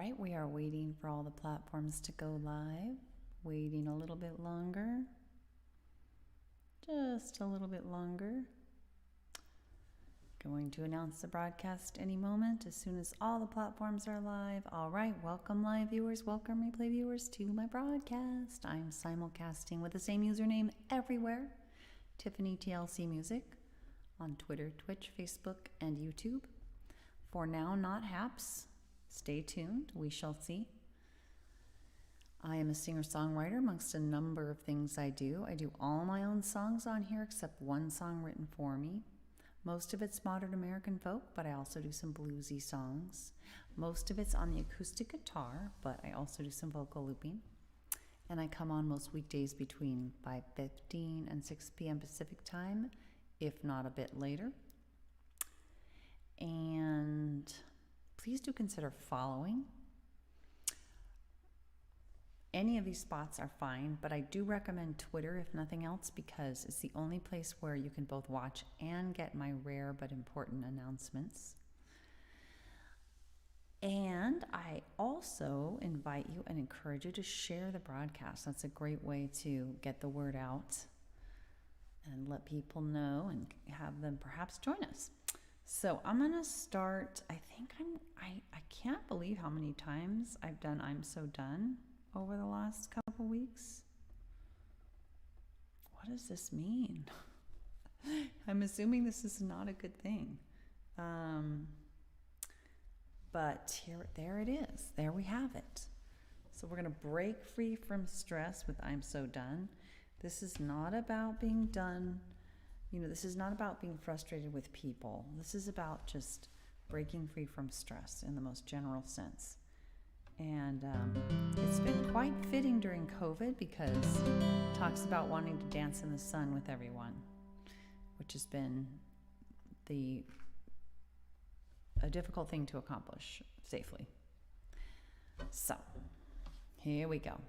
right, we are waiting for all the platforms to go live. Waiting a little bit longer. Just a little bit longer. Going to announce the broadcast any moment as soon as all the platforms are live. All right, welcome live viewers, welcome replay viewers to my broadcast. I'm simulcasting with the same username everywhere, Tiffany TLC Music, on Twitter, Twitch, Facebook, and YouTube. For now, not Haps. Stay tuned, we shall see. I am a singer-songwriter amongst a number of things I do. I do all my own songs on here except one song written for me. Most of it's modern American folk, but I also do some bluesy songs. Most of it's on the acoustic guitar, but I also do some vocal looping. And I come on most weekdays between 5:15 and 6 p.m. Pacific time, if not a bit later. And please do consider following. Any of these spots are fine, but I do recommend Twitter if nothing else because it's the only place where you can both watch and get my rare but important announcements. And I also invite you and encourage you to share the broadcast. That's a great way to get the word out and let people know and have them perhaps join us. So I'm gonna start. I can't believe how many times I've done I'm So Done over the last couple weeks. What does this mean? I'm assuming this is not a good thing. But there it is. There we have it. So we're gonna break free from stress with I'm So Done. This is not about being done. This is not about being frustrated with people. This is about just breaking free from stress in the most general sense. And it's been quite fitting during COVID because it talks about wanting to dance in the sun with everyone, which has been a difficult thing to accomplish safely. So, here we go.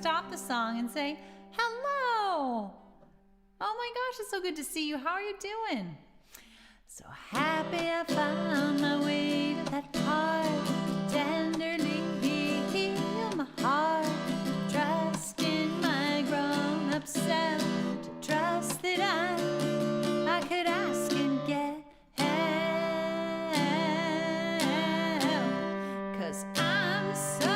Stop the song and say, hello. Oh my gosh, it's so good to see you. How are you doing? So happy I found my way to that part, tenderly heal my heart, trust in my grown-up self, to trust that I could ask and get help, 'cause I'm so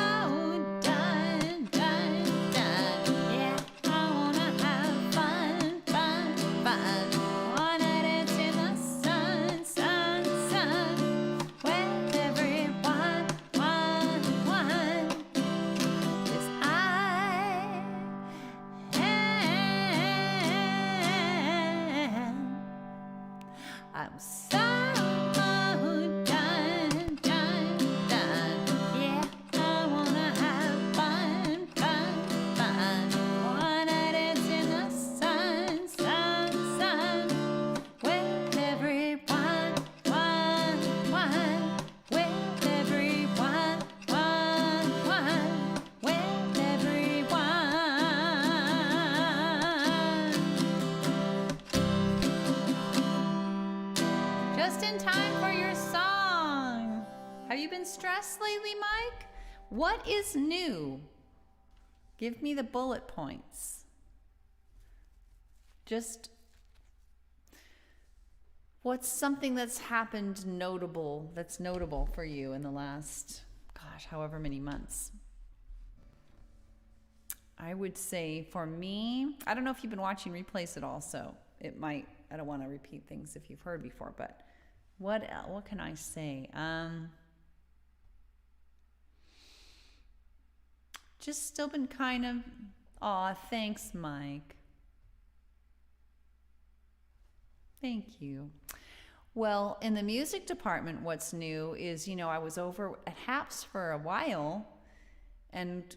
What is new? Give me the bullet points. Just what's something that's happened that's notable for you in the last, gosh, however many months? I would say for me, I don't know if you've been watching replays at all, so it might, I don't want to repeat things if you've heard before, but what can I say? Just still been kind of, aw, thanks, Mike. Thank you. Well, in the music department, what's new is, I was over at HAPS for a while and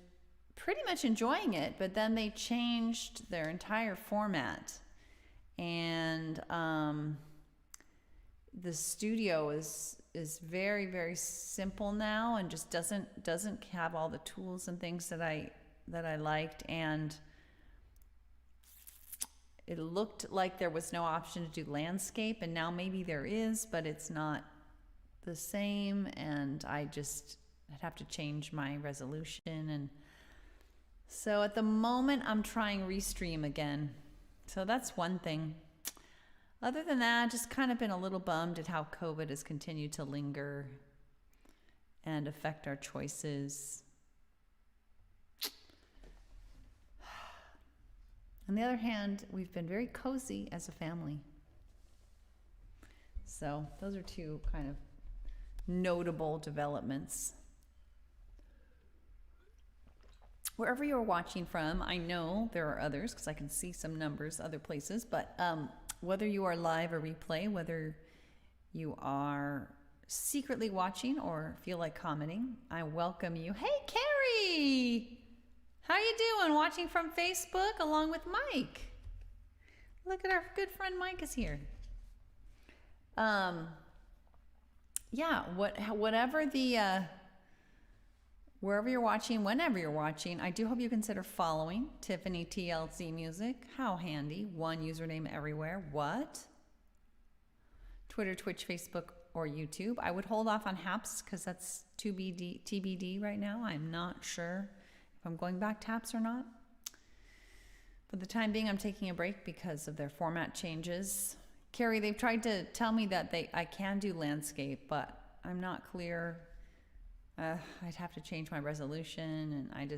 pretty much enjoying it, but then they changed their entire format. And the studio is very, very simple now and just doesn't have all the tools and things that I liked, and it looked like there was no option to do landscape, and now maybe there is, but it's not the same, and I'd have to change my resolution. And so at the moment I'm trying Restream again. So that's one thing. Other than that, just kind of been a little bummed at how COVID has continued to linger and affect our choices. On the other hand, we've been very cozy as a family. So those are two kind of notable developments. Wherever you're watching from, I know there are others because I can see some numbers other places, but whether you are live or replay, whether you are secretly watching or feel like commenting, I welcome you. Hey, Carrie! How you doing? Watching from Facebook along with Mike. Look at our good friend Mike is here. Yeah, whatever the wherever you're watching, whenever you're watching, I do hope you consider following Tiffany TLC Music. How handy. One username everywhere. What? Twitter, Twitch, Facebook, or YouTube. I would hold off on HAPS because that's TBD right now. I'm not sure if I'm going back to HAPS or not. For the time being, I'm taking a break because of their format changes. Carrie, they've tried to tell me that I can do landscape, but I'm not clear. I'd have to change my resolution, and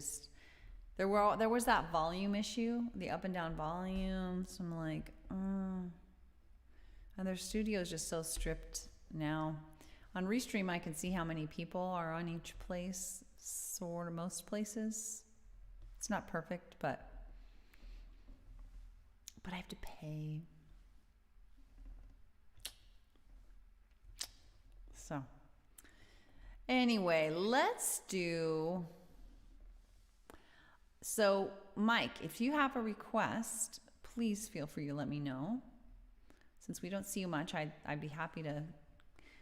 there was that volume issue, the up and down volume. So I'm like, and their studio is just so stripped now. On Restream, I can see how many people are on each place, sort of most places. It's not perfect, but I have to pay. So anyway, let's do. So Mike, if you have a request, please feel free to let me know. Since we don't see you much, I'd be happy to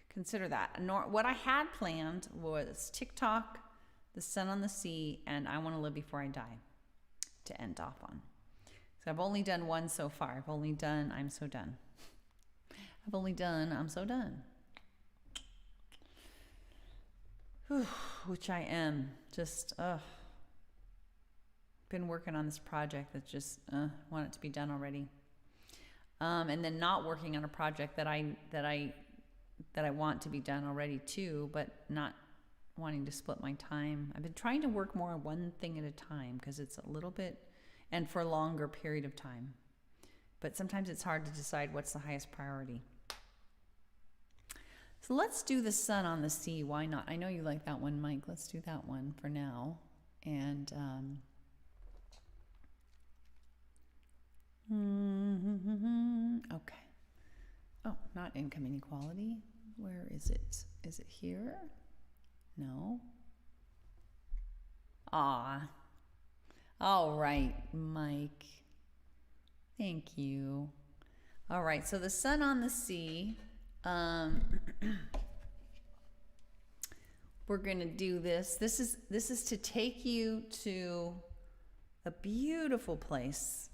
consider that. What I had planned was TikTok, The Sun on the Sea, and I Want to Live Before I Die to end off on. So I've only done one so far. I've only done I'm So Done. I've only done I'm So Done. Which I am just been working on this project that just want it to be done already, and then not working on a project that I want to be done already too, but not wanting to split my time. I've been trying to work more on one thing at a time because it's a little bit and for a longer period of time, but sometimes it's hard to decide what's the highest priority. So let's do The Sun on the Sea. Why not? I know you like that one, Mike. Let's do that one for now. And okay. Oh, not income inequality. Where is it? Is it here? No. Ah. All right, Mike. Thank you. All right, so The Sun on the Sea. We're gonna do this. This is to take you to a beautiful place.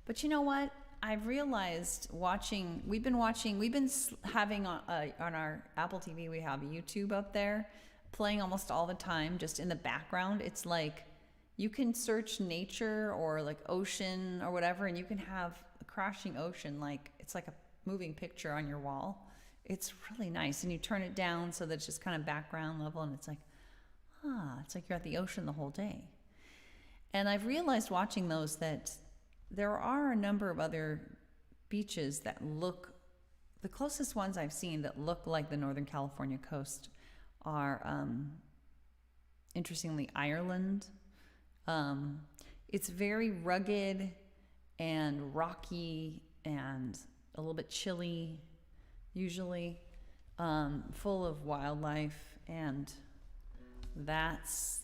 But you know what? I've realized we've been having on our Apple TV, we have YouTube up there. playing almost all the time, just in the background. It's like you can search nature or like ocean or whatever, and you can have a crashing ocean, like it's like a moving picture on your wall. It's really nice. And you turn it down so that it's just kind of background level, and it's like, it's like you're at the ocean the whole day. And I've realized watching those that there are a number of other beaches that look, the closest ones I've seen that look like the Northern California coast are, interestingly, Ireland. It's very rugged and rocky and a little bit chilly, usually, full of wildlife, and that's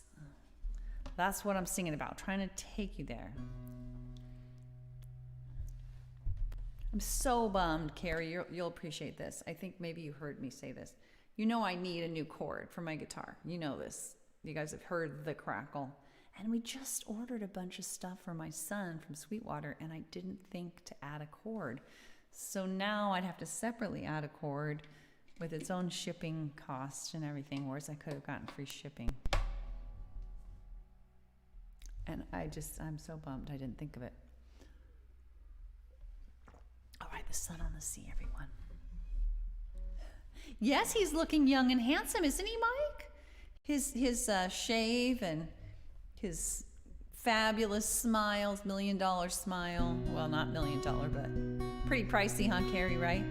what I'm singing about, trying to take you there. I'm so bummed, Carrie. You'll appreciate this. I think maybe you heard me say this. You know I need a new cord for my guitar. You know this. You guys have heard the crackle. And we just ordered a bunch of stuff for my son from Sweetwater, and I didn't think to add a cord. So now I'd have to separately add a cord with its own shipping cost and everything, whereas I could have gotten free shipping. And I'm so bummed I didn't think of it. All right, the sun on the sea, everyone. Yes, he's looking young and handsome, isn't he, Mike? His shave and his fabulous smiles, $1 million smile. Well, not $1 million, but pretty pricey, huh, Carrie, right?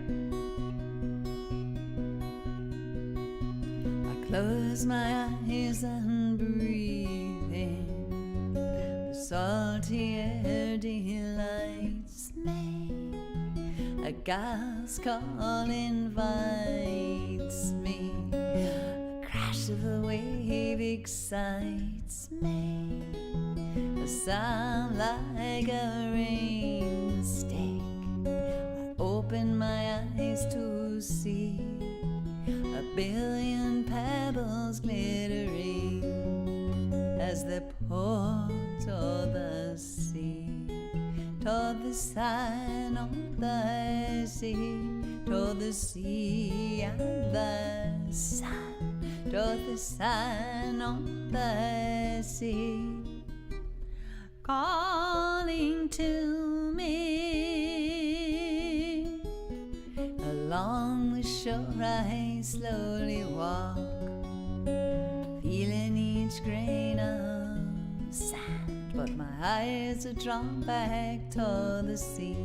I close my eyes and breathing. The salty air delights me. A gas call invites me. A crash of a wave excites me. A sound like a rain stick. I open my eyes to see a billion pebbles glittering as they pour toward the sea. Toward the sun on the sea, toward the sea and the sun, toward the sun on the sea, calling to me. Along the shore I slowly walk, feeling each grain of sand. But my eyes are drawn back toward the sea,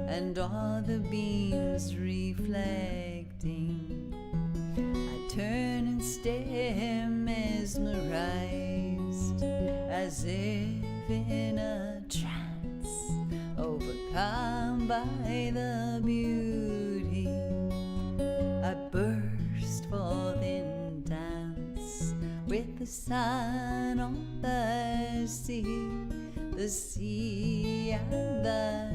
and all the beams reflecting. I turn and stare, mesmerized, as if in a trance, overcome by the beauty. I burst forth in dance with the sun on the sea and the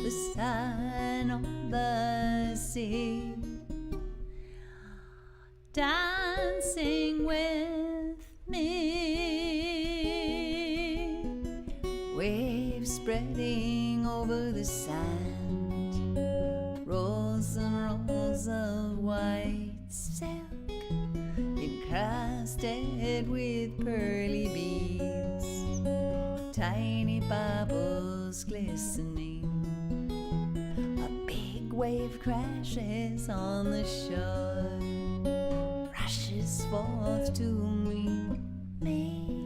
sun on the sea, dancing with me, waves spreading over the sand, rolls and rolls of white silk, encrusted with pearly beads, tiny bubbles glistening. A big wave crashes on the shore, rushes forth to meet me.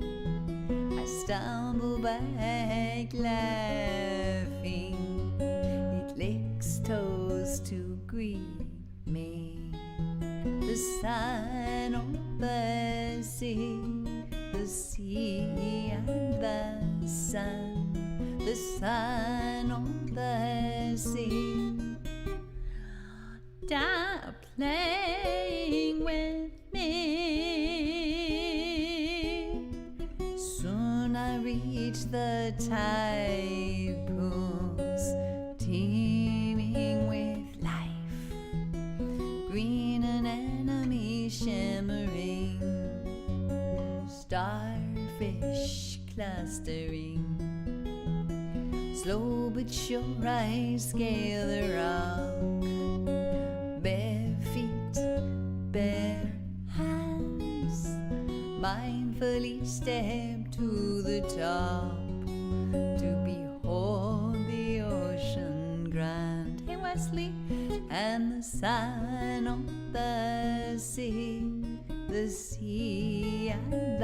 I stumble back laughing, it licks toes to greet me. The sun on the sea and the sun on the sea, playing with me. Soon I reach the tide pools, teeming with life, green anemone shimmering, starfish clustering. Slow but sure I scale the rock, bare fair hands mindfully step to the top to behold the ocean grand. Hey Wesley, and the sun on the sea and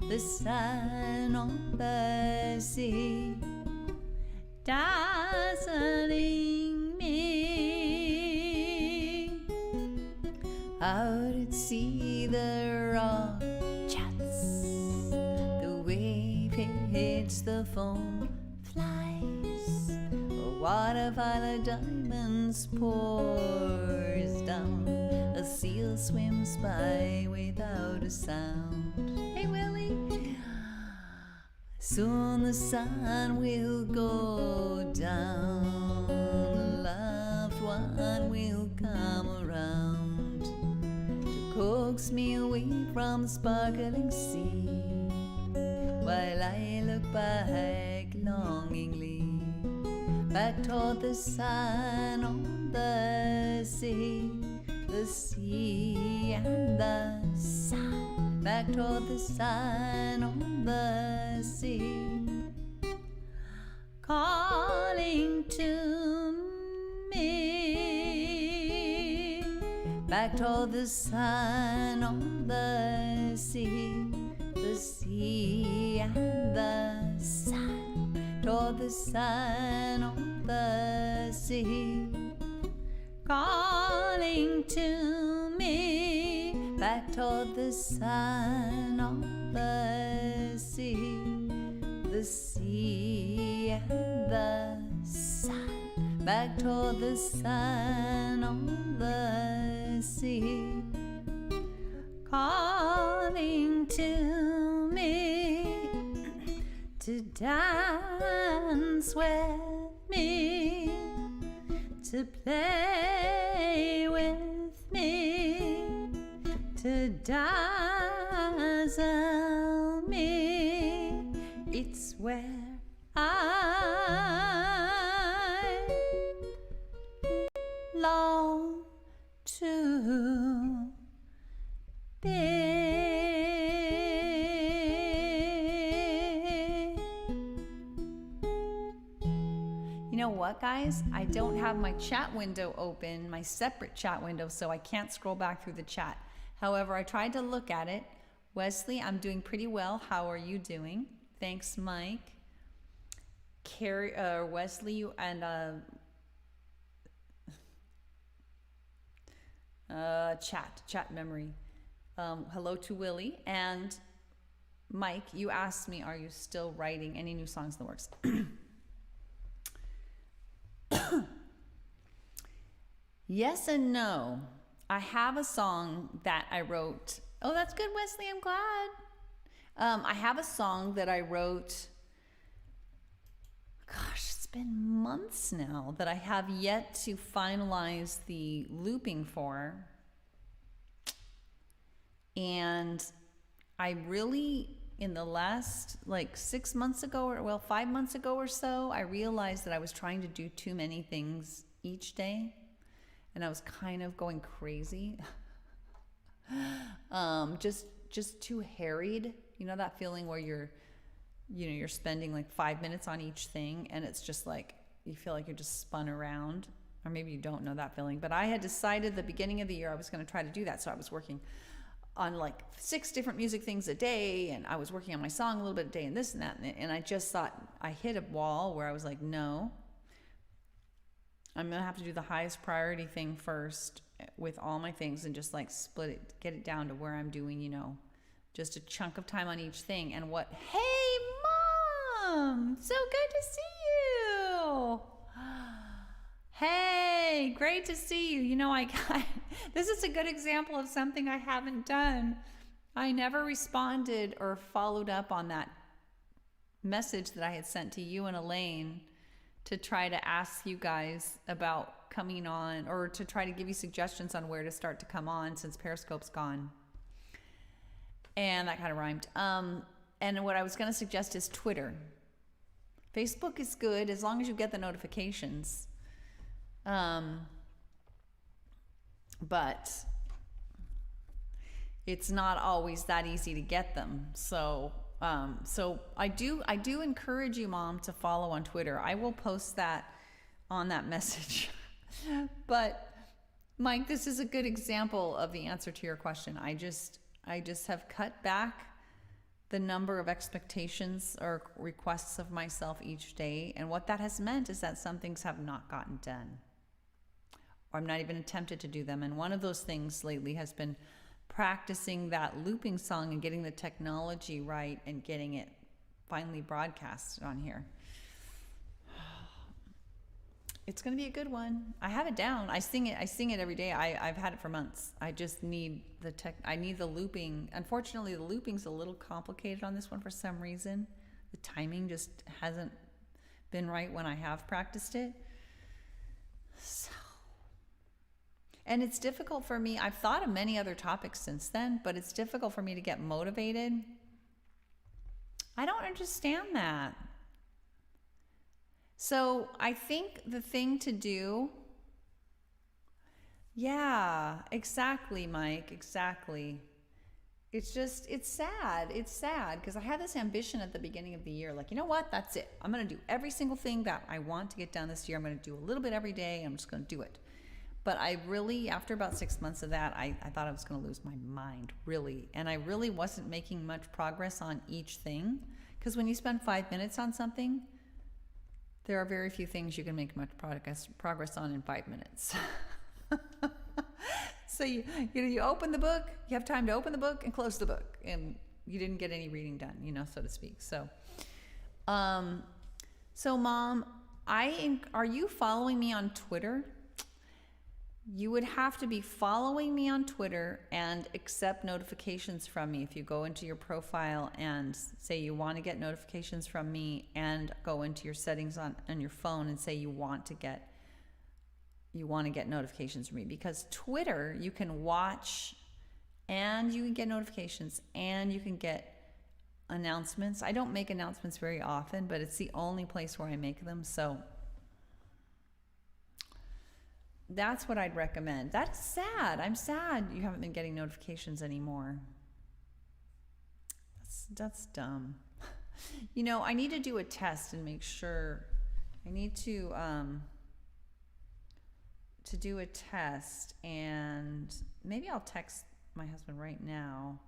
the sun on the sea, dazzling me. Out at sea the rock chats, the wave hits the foam flies, a waterfall of diamonds pours down, a seal swims by without a sound. Hey Willie, soon the sun will go down, the loved one will come around to coax me away from the sparkling sea, while I look back longingly, back toward the sun on the sea and the sun, back toward the sun on the sea, calling to me, back toward the sun on the sea and the sun, toward the sun on the sea, calling to me, back toward the sun on the sea and the sun, back toward the sun on the sea, calling to me to dance with me, to play with me, to dazzle me. It's where I long to be. You know what, guys? I don't have my chat window open, my separate chat window, so I can't scroll back through the chat. However, I tried to look at it. Wesley, I'm doing pretty well. How are you doing? Thanks, Mike. Carrie, Wesley, and chat memory. Hello to Willie and Mike. You asked me, are you still writing any new songs in the works? Yes and no. I have a song that I wrote. Oh, that's good, Wesley. I'm glad. I have a song that I wrote. Gosh, it's been months now that I have yet to finalize the looping for. And I really, in the last 6 months ago, 5 months ago or so, I realized that I was trying to do too many things each day. And I was kind of going crazy. Just too harried. You know that feeling where you're spending 5 minutes on each thing, and it's just you feel like you're just spun around. Or maybe you don't know that feeling. But I had decided at the beginning of the year I was going to try to do that. So I was working on 6 different music things a day, and I was working on my song a little bit a day, and this and that. And I just thought, I hit a wall where I was like, no, I'm going to have to do the highest priority thing first with all my things, and just split it, get it down to where I'm doing, just a chunk of time on each thing. And hey, Mom, so good to see you. Hey, great to see you. This is a good example of something I haven't done. I never responded or followed up on that message that I had sent to you and Elaine to try to ask you guys about coming on, or to try to give you suggestions on where to start to come on since Periscope's gone. And that kind of rhymed. And what I was going to suggest is Twitter. Facebook is good as long as you get the notifications. but it's not always that easy to get them. So I do encourage you, Mom, to follow on Twitter. I will post that on that message. But Mike, this is a good example of the answer to your question. I just have cut back the number of expectations or requests of myself each day. And what that has meant is that some things have not gotten done, or I'm not even attempted to do them. And one of those things lately has been practicing that looping song and getting the technology right and getting it finally broadcasted on here. It's going to be a good one. I have it down. I sing it every day. I've had it for months. I just need I need the looping. Unfortunately, the looping's a little complicated on this one for some reason. The timing just hasn't been right when I have practiced it. So, and it's difficult for me. I've thought of many other topics since then, but it's difficult for me to get motivated. I don't understand that. So I think the thing to do, yeah, exactly, Mike, exactly. It's sad. It's sad because I had this ambition at the beginning of the year, like, you know what, that's it. I'm going to do every single thing that I want to get done this year. I'm going to do a little bit every day. I'm just going to do it. But I really, after about 6 months of that, I thought I was going to lose my mind, really. And I really wasn't making much progress on each thing. Because when you spend 5 minutes on something, there are very few things you can make much progress on in 5 minutes. So you open the book, you have time to open the book and close the book, and you didn't get any reading done, so to speak. So, Mom, are you following me on Twitter? You would have to be following me on Twitter and accept notifications from me. If you go into your profile and say you want to get notifications from me, and go into your settings on your phone and say you want to get notifications from me, because Twitter, you can watch and you can get notifications and you can get announcements. I don't make announcements very often, but it's the only place where I make them. So that's what I'd recommend. That's sad. I'm sad you haven't been getting notifications anymore. That's dumb. I need to do a test and make sure. I need to do a test, and maybe I'll text my husband right now.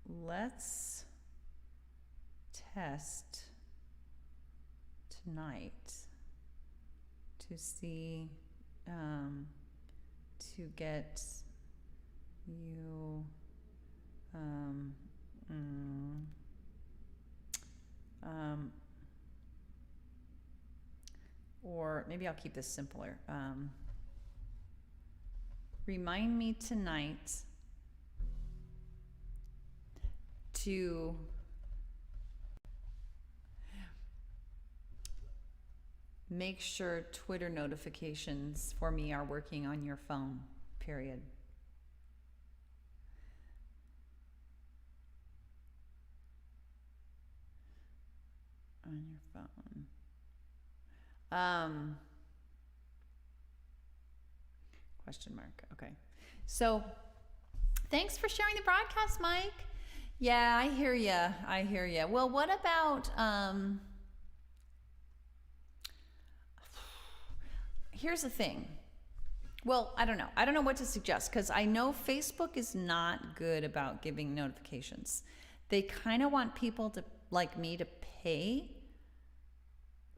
Let's test tonight to see, to get you, or maybe I'll keep this simpler. Remind me tonight to make sure Twitter notifications for me are working on your phone, period. On your phone. Question mark. Okay. So thanks for sharing the broadcast, Mike. Yeah, I hear ya. Well, what about, here's the thing. Well, I don't know what to suggest, because I know Facebook is not good about giving notifications. They kind of want people to, like me, to pay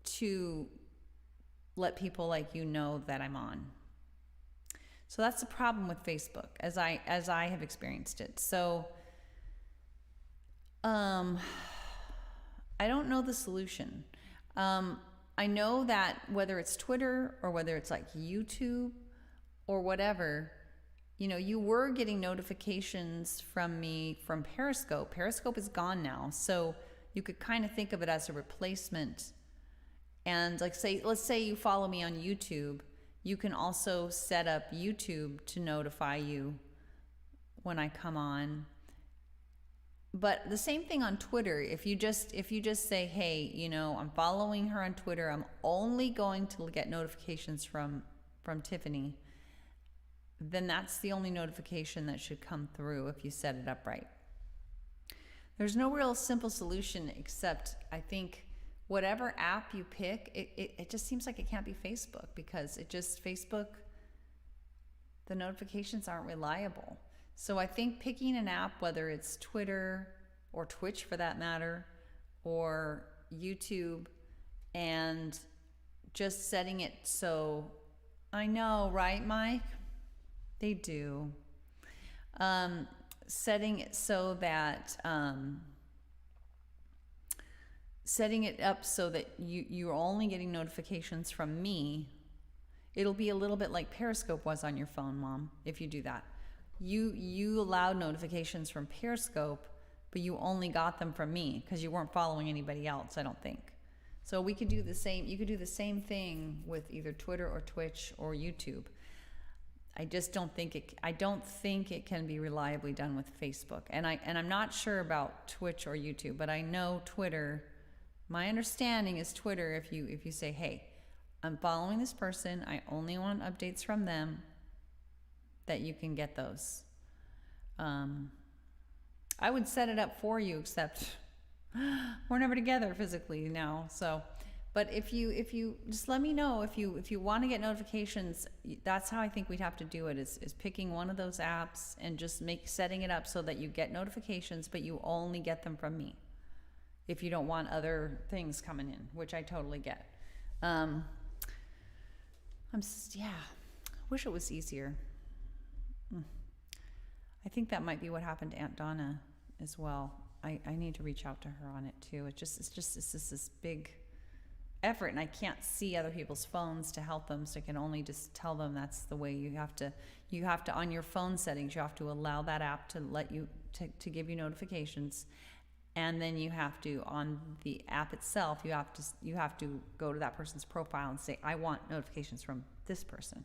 to let people like you know that I'm on. So that's the problem with Facebook, as I have experienced it. So I don't know the solution. I know that whether it's Twitter or whether it's like YouTube or whatever, you were getting notifications from me from Periscope. Periscope is gone now. So you could kind of think of it as a replacement. And let's say you follow me on YouTube, you can also set up YouTube to notify you when I come on. But the same thing on Twitter. If you just say, hey, I'm following her on Twitter, I'm only going to get notifications from Tiffany. then that's the only notification that should come through if you set it up right. There's no real simple solution except, I think, whatever app you pick, it just seems like it can't be Facebook, because Facebook, the notifications aren't reliable. So I think picking an app, whether it's Twitter or Twitch for that matter, or YouTube, and just setting it so, I know, right, Mike? They do. Setting it so that, setting it up so that you're only getting notifications from me. It'll be a little bit like Periscope was on your phone, Mom, if you do that. You allowed notifications from Periscope, but you only got them from me because you weren't following anybody else, I don't think. So we could do the same. You could do the same thing with either Twitter or Twitch or YouTube. I just don't think it can be reliably done with Facebook. And I'm not sure about Twitch or YouTube, but I know Twitter. My understanding is Twitter, if you say, hey, I'm following this person, I only want updates from them, that you can get those. I would set it up for you, except we're never together physically now. So, but if you just let me know if you want to get notifications. That's how I think we'd have to do it, is picking one of those apps and just setting it up so that you get notifications, but you only get them from me. If you don't want other things coming in, which I totally get. Wish it was easier. I think that might be what happened to Aunt Donna as well. I need to reach out to her on it too. It's just this big effort, and I can't see other people's phones to help them, so I can only just tell them that's the way you have to on your phone settings, you have to allow that app to let you to give you notifications. And then you have to, on the app itself, you have to go to that person's profile and say, I want notifications from this person.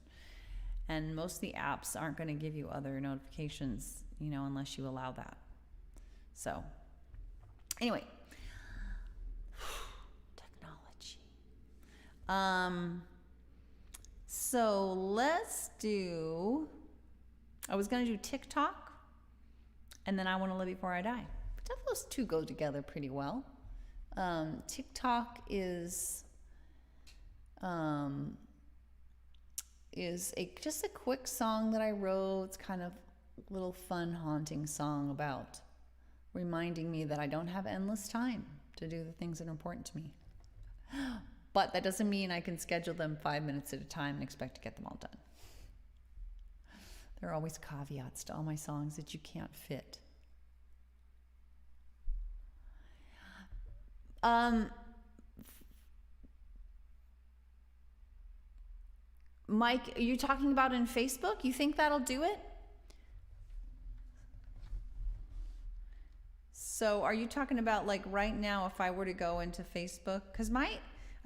And most of the apps aren't going to give you other notifications, unless you allow that. So, anyway, technology. So let's do. I was going to do TikTok, and then I Want to Live Before I Die. Those two go together pretty well. TikTok is just a quick song that I wrote. It's kind of a little fun, haunting song about reminding me that I don't have endless time to do the things that are important to me. But that doesn't mean I can schedule them 5 minutes at a time and expect to get them all done. There are always caveats to all my songs that you can't fit. Mike, are you talking about in Facebook? You think that'll do it? So are you talking about like right now, if I were to go into Facebook? Because I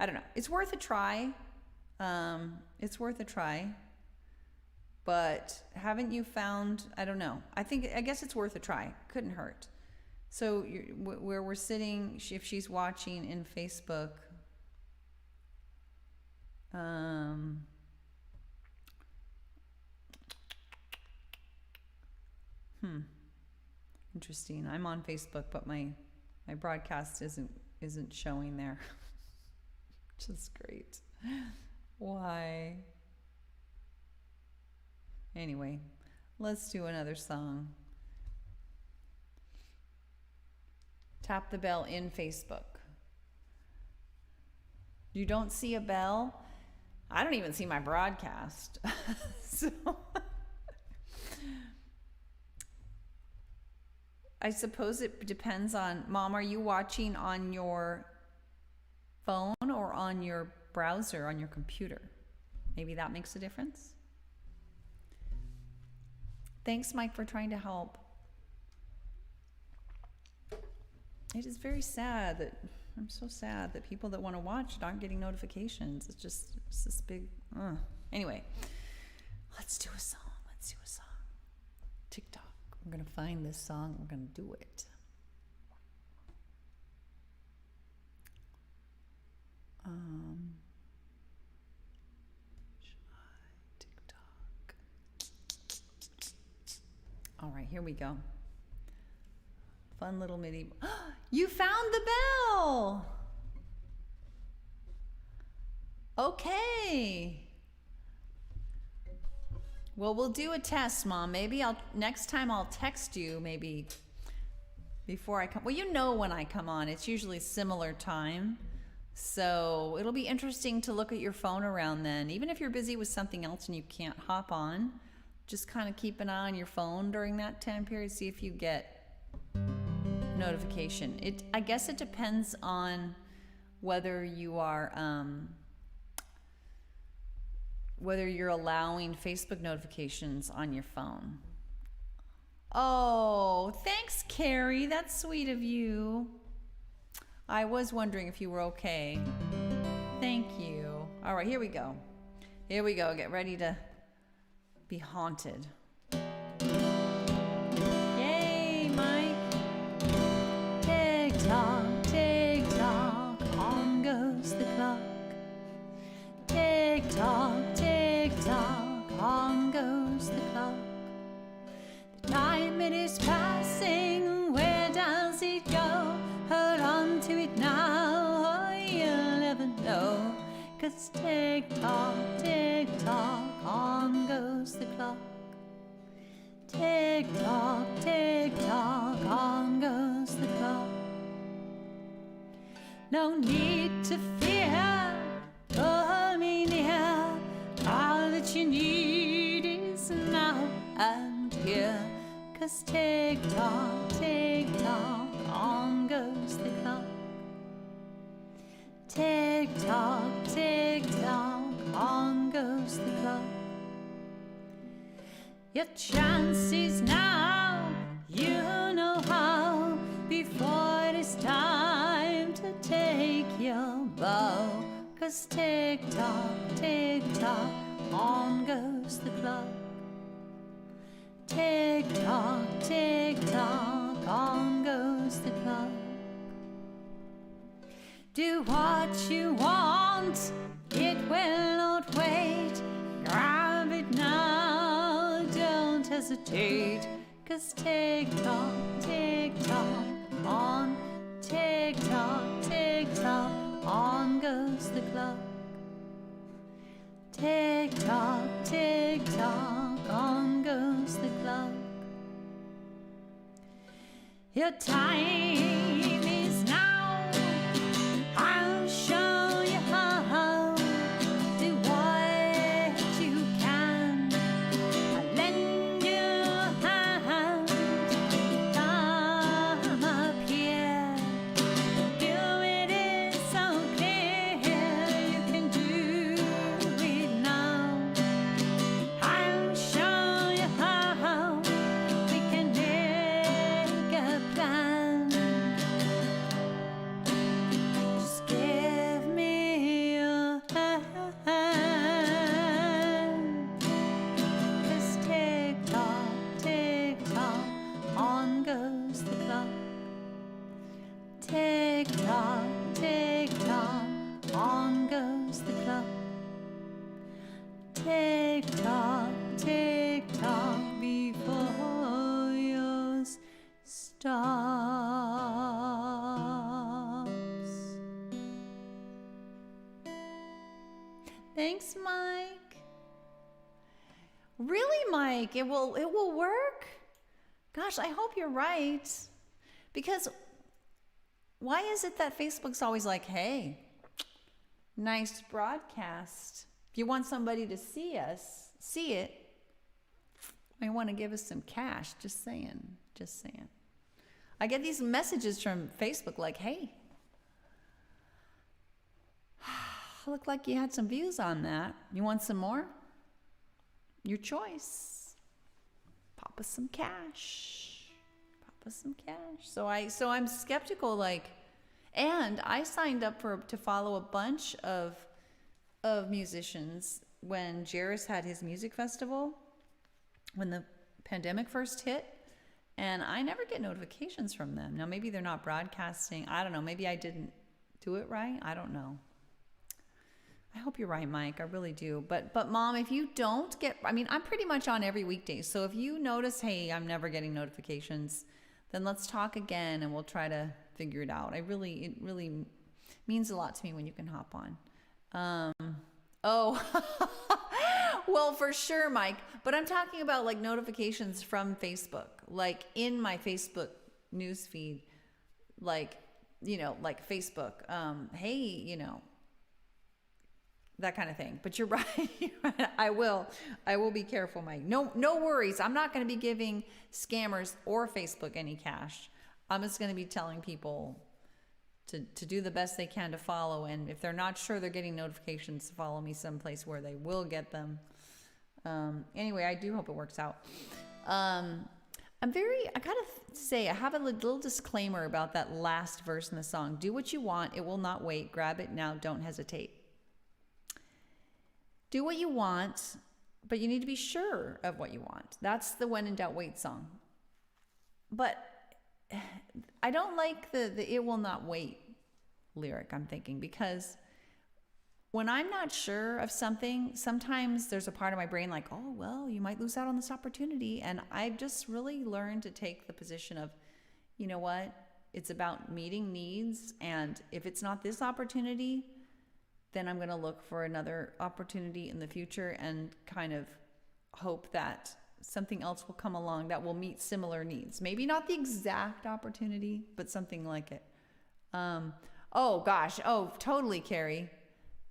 don't know, it's worth a try. But haven't you found, I don't know. I guess it's worth a try. Couldn't hurt. So where we're sitting, if she's watching in Facebook, interesting. I'm on Facebook, but my broadcast isn't showing there. Which is great. Why? Anyway, let's do another song. Tap the bell in Facebook. You don't see a bell? I don't even see my broadcast. So I suppose it depends on, Mom, are you watching on your phone or on your browser, on your computer? Maybe that makes a difference. Thanks, Mike, for trying to help. It is very sad that, I'm so sad that people that want to watch it aren't getting notifications. It's this big, Anyway, let's do a song. TikTok. I'm going to find this song. We're going to do it. TikTok. All right, here we go. Fun little MIDI. You found the bell. Okay. Well, we'll do a test, Mom. Maybe next time I'll text you maybe before I come. Well, you know when I come on. It's usually similar time. So it'll be interesting to look at your phone around then. Even if you're busy with something else and you can't hop on, just kind of keep an eye on your phone during that time period. See if you get notification. I guess it depends on whether you are whether you're allowing Facebook notifications on your phone. Oh, thanks, Carrie. That's sweet of you. I was wondering if you were okay. Thank you. All right, here we go. Here we go. Get ready to be haunted. Yay, Mike. Tick tock, on goes the clock. Tick tock, on goes the clock. The time it is passing, where does it go? Hold on to it now, or you'll never know. 'Cause tick tock, on goes the clock. Tick tock, on goes the clock. No need to fear, pull me near. All that you need is now and here. 'Cause tick tock, on goes the clock. Tick tock, on goes the clock. Your chance is now, you know how, before it is time to take your bow. 'Cause tick tock, on goes the clock. Tick tock, on goes the clock. Do what you want, it will not wait. Grab it now, don't hesitate. 'Cause tick tock, on. Tick tock, on goes the clock. Tick tock, on goes the clock. Your time is now, I'll show you how. Do what you can, I'll lend you a hand. Come up here, view it is so clear. You can do it now. I'll show you how we can make a plan. Just give me your hand. 'Cause tick tock, on goes the clock. Tick tock, on goes the clock. Tick tock, before yours stops. Thanks, Mike. Really, Mike? It will work? Gosh, I hope you're right. Because why is it that Facebook's always like, hey, nice broadcast. If you want somebody to see it, they want to give us some cash. Just saying. I get these messages from Facebook like, hey, looked like you had some views on that. You want some more? Your choice. Pop us some cash. So I'm skeptical, like, and I signed up to follow a bunch of musicians when Jairus had his music festival, when the pandemic first hit, and I never get notifications from them. Now maybe they're not broadcasting. I don't know. Maybe I didn't do it right. I don't know. I hope you're right, Mike. I really do. But Mom, if you don't get, I mean, I'm pretty much on every weekday. So if you notice, hey, I'm never getting notifications, then let's talk again and we'll try to figure it out. It really means a lot to me when you can hop on. Oh, well, for sure, Mike. But I'm talking about like notifications from Facebook, like in my Facebook newsfeed, like, you know, like Facebook, hey, you know, that kind of thing. But you're right. I will be careful, Mike. No worries. I'm not going to be giving scammers or Facebook any cash. I'm just going to be telling people to do the best they can to follow. And if they're not sure they're getting notifications, to follow me someplace where they will get them. Anyway, I do hope it works out. I gotta say, I have a little disclaimer about that last verse in the song. Do what you want. It will not wait. Grab it now. Don't hesitate. Do what you want, but you need to be sure of what you want. That's the when in doubt, wait song. But I don't like the it will not wait lyric, I'm thinking, because when I'm not sure of something, sometimes there's a part of my brain like, oh, well, you might lose out on this opportunity. And I've just really learned to take the position of, you know what? It's about meeting needs. And if it's not this opportunity, then I'm going to look for another opportunity in the future and kind of hope that something else will come along that will meet similar needs. Maybe not the exact opportunity, but something like it. Oh, gosh. Oh, totally, Carrie.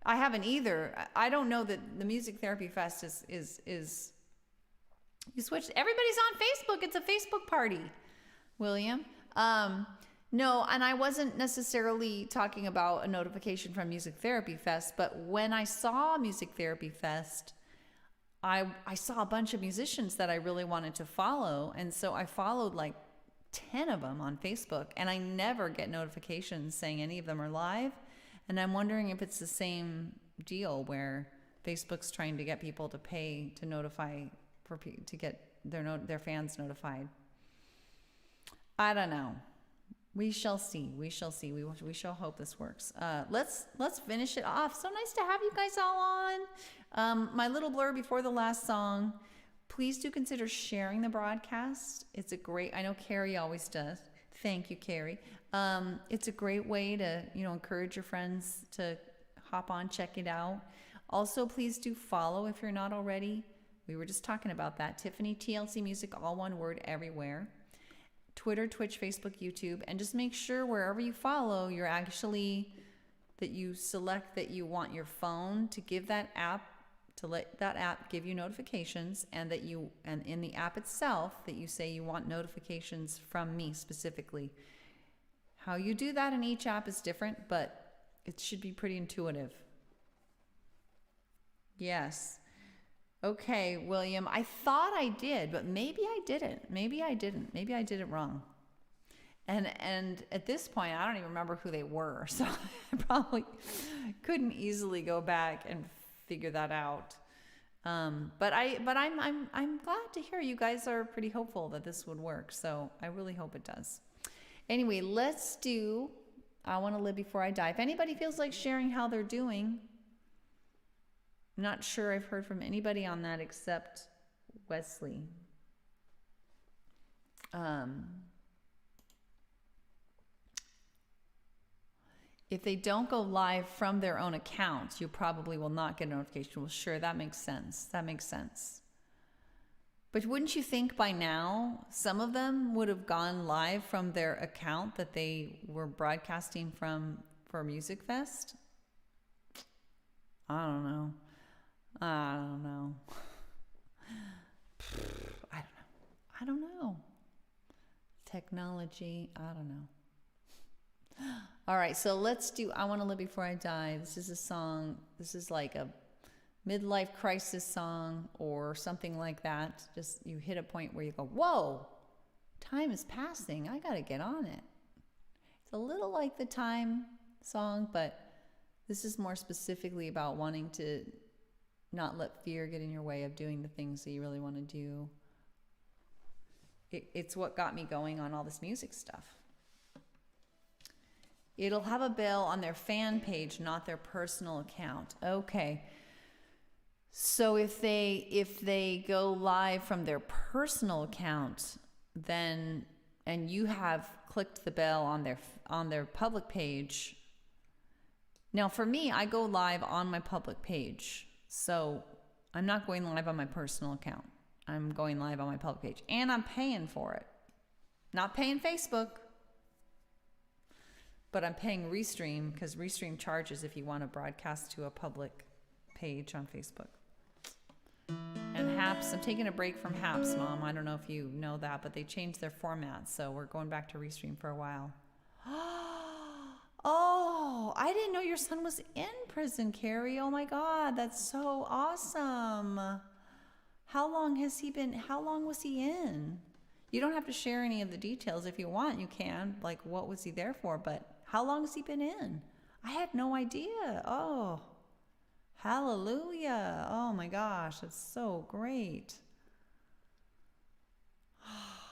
I haven't either. I don't know that the Music Therapy Fest is you switched. Everybody's on Facebook. It's a Facebook party, William. No, and I wasn't necessarily talking about a notification from Music Therapy Fest, but when I saw Music Therapy Fest, I saw a bunch of musicians that I really wanted to follow. And so I followed like 10 of them on Facebook, and I never get notifications saying any of them are live. And I'm wondering if it's the same deal where Facebook's trying to get people to pay to notify, to get their fans notified. I don't know. We shall see. We shall see. We shall hope this works. Let's finish it off. So nice to have you guys all on. My little blur before the last song. Please do consider sharing the broadcast. It's a great. I know Carrie always does. Thank you, Carrie. It's a great way to encourage your friends to hop on, check it out. Also, please do follow if you're not already. We were just talking about that. Tiffany TLC Music, all one word, everywhere. Twitter, Twitch, Facebook, YouTube, and just make sure wherever you follow, you're actually, that you select that you want your phone to give that app, to let that app give you notifications, and that you, and in the app itself, that you say you want notifications from me specifically. How you do that in each app is different, but it should be pretty intuitive. Yes. Okay, William, I thought I did, but maybe I didn't. Maybe I didn't. Maybe I did it wrong. And at this point, I don't even remember who they were, so I probably couldn't easily go back and figure that out. But I'm glad to hear you guys are pretty hopeful that this would work. So I really hope it does. Anyway, let's do I Want to Live Before I Die. If anybody feels like sharing how they're doing. I'm not sure I've heard from anybody on that except Wesley. If they don't go live from their own accounts, you probably will not get a notification. Well, sure, that makes sense. That makes sense. But wouldn't you think by now some of them would have gone live from their account that they were broadcasting from for Music Fest? I don't know. I don't know. Technology, I don't know. All right, so let's do I Want to Live Before I Die. This is a song, this is like a midlife crisis song or something like that. Just you hit a point where you go, whoa, time is passing. I got to get on it. It's a little like the Time song, but this is more specifically about wanting to not let fear get in your way of doing the things that you really want to do. It's what got me going on all this music stuff. It'll have a bill on their fan page, not their personal account. Okay. So if they go live from their personal account, then and you have clicked the bell on their public page. Now for me, I go live on my public page. So I'm not going live on my personal account. I'm going live on my public page, and I'm paying for it. Not paying Facebook, but I'm paying Restream, because Restream charges if you want to broadcast to a public page on Facebook. And Haps, I'm taking a break from Haps, Mom. I don't know if you know that, but they changed their format, so we're going back to Restream for a while. Oh, I didn't know your son was in prison, Carrie. Oh my God, that's so awesome. How long was he in? You don't have to share any of the details. If you want, you can. Like, what was he there for? But how long has he been in? I had no idea. Oh, hallelujah. Oh my gosh, that's so great.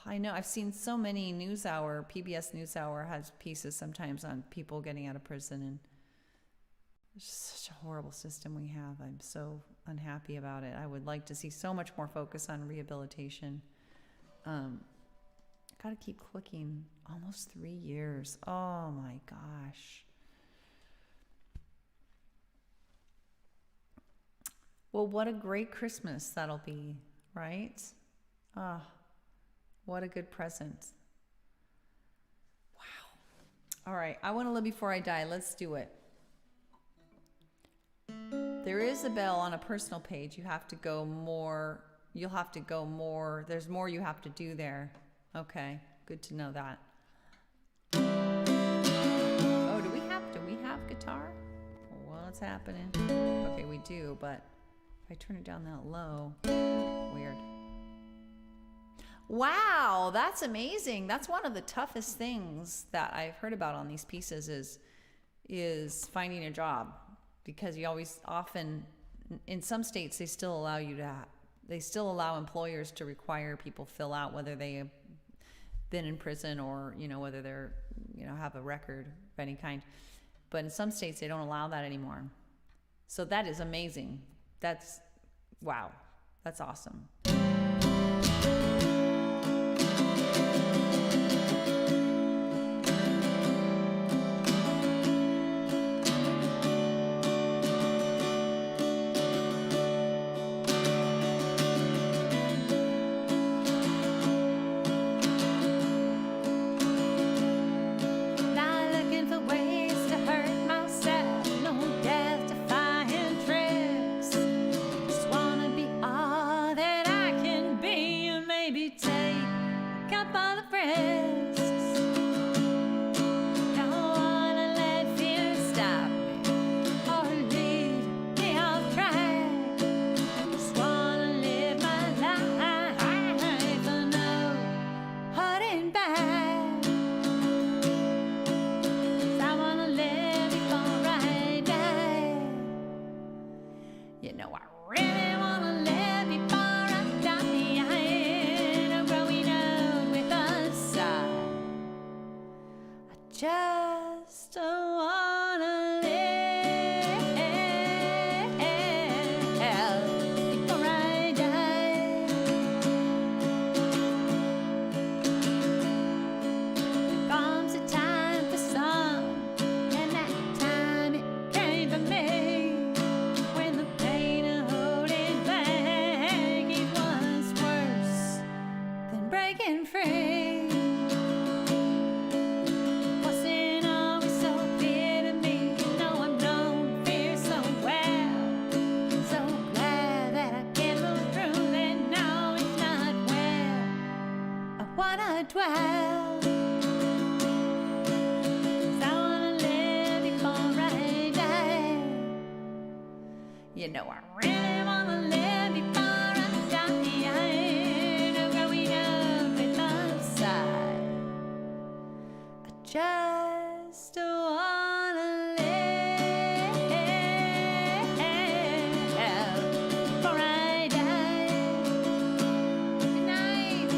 I know. I've seen so many NewsHour, PBS NewsHour has pieces sometimes on people getting out of prison, and it's just such a horrible system we have. I'm so unhappy about it. I would like to see so much more focus on rehabilitation. Gotta keep clicking. Almost 3 years. Oh my gosh. Well, what a great Christmas that'll be, right? Ah, what a good present. Wow. All right, I want to live before I die. Let's do it. There is a bell on a personal page. You have to go more. You'll have to go more. There's more you have to do there. Okay, good to know that. Oh, do we have guitar? What's happening? Okay, we do, but if I turn it down that low, weird. Wow, that's amazing. That's one of the toughest things that I've heard about on these pieces is finding a job, because you always often, in some states, they still allow employers to require people fill out whether they have been in prison or, whether they're, have a record of any kind. But in some states, they don't allow that anymore. So that is amazing. Wow. That's awesome. Just wanna live before I die. There comes a time for some, and that time it came for me, when the pain of holding back, it was worse than breaking free. Dwell. I wanna live before I die. I really wanna live before I die. No growing up with the side. I just wanna live before I die. Good night.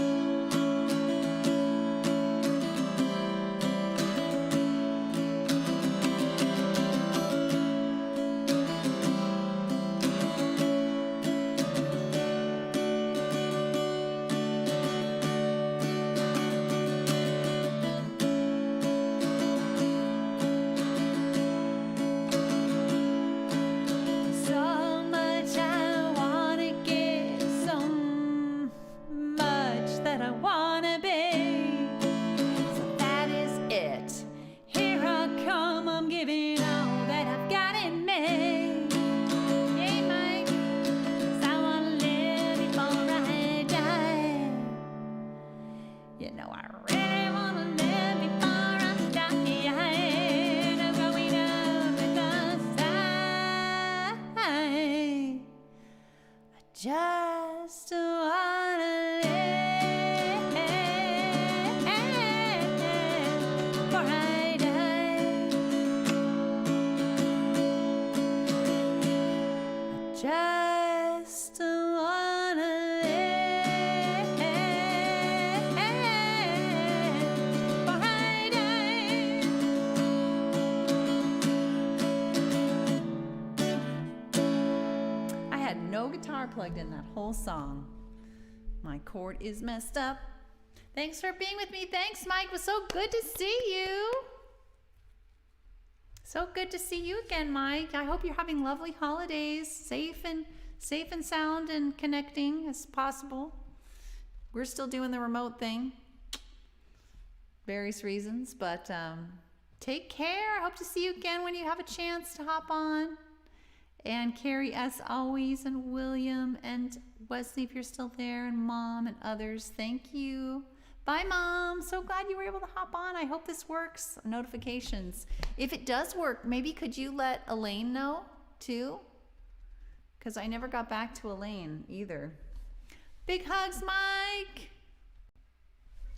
just wanna live for a day. Just wanna live for a day. I had no guitar plugged in that whole song. My cord is messed up. Thanks for being with me. Thanks, Mike. It was so good to see you. So good to see you again, Mike. I hope you're having lovely holidays, safe and sound and connecting as possible. We're still doing the remote thing, various reasons, but take care. I hope to see you again when you have a chance to hop on. And Carrie, as always, and William and Wesley, if you're still there, and Mom and others, thank you. Bye, Mom. So glad you were able to hop on. I hope this works. Notifications. If it does work, maybe could you let Elaine know too? Because I never got back to Elaine either. Big hugs, Mike.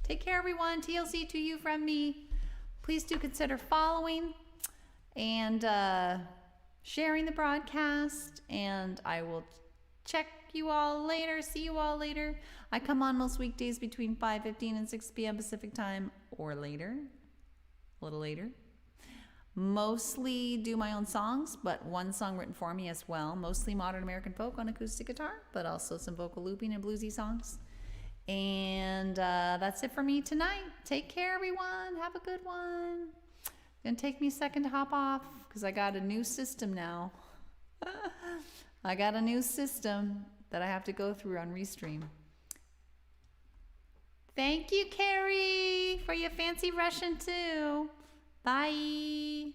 Take care, everyone. TLC to you from me. Please do consider following and sharing the broadcast. And I will check you all later. See you all later. I come on most weekdays between 5:15 and 6 p.m. Pacific time or later, a little later. Mostly do my own songs, but one song written for me as well. Mostly modern American folk on acoustic guitar, but also some vocal looping and bluesy songs. And that's it for me tonight. Take care, everyone. Have a good one. Gonna take me a second to hop off because I got a new system now. I got a new system that I have to go through on Restream. Thank you, Carrie, for your fancy Russian too. Bye.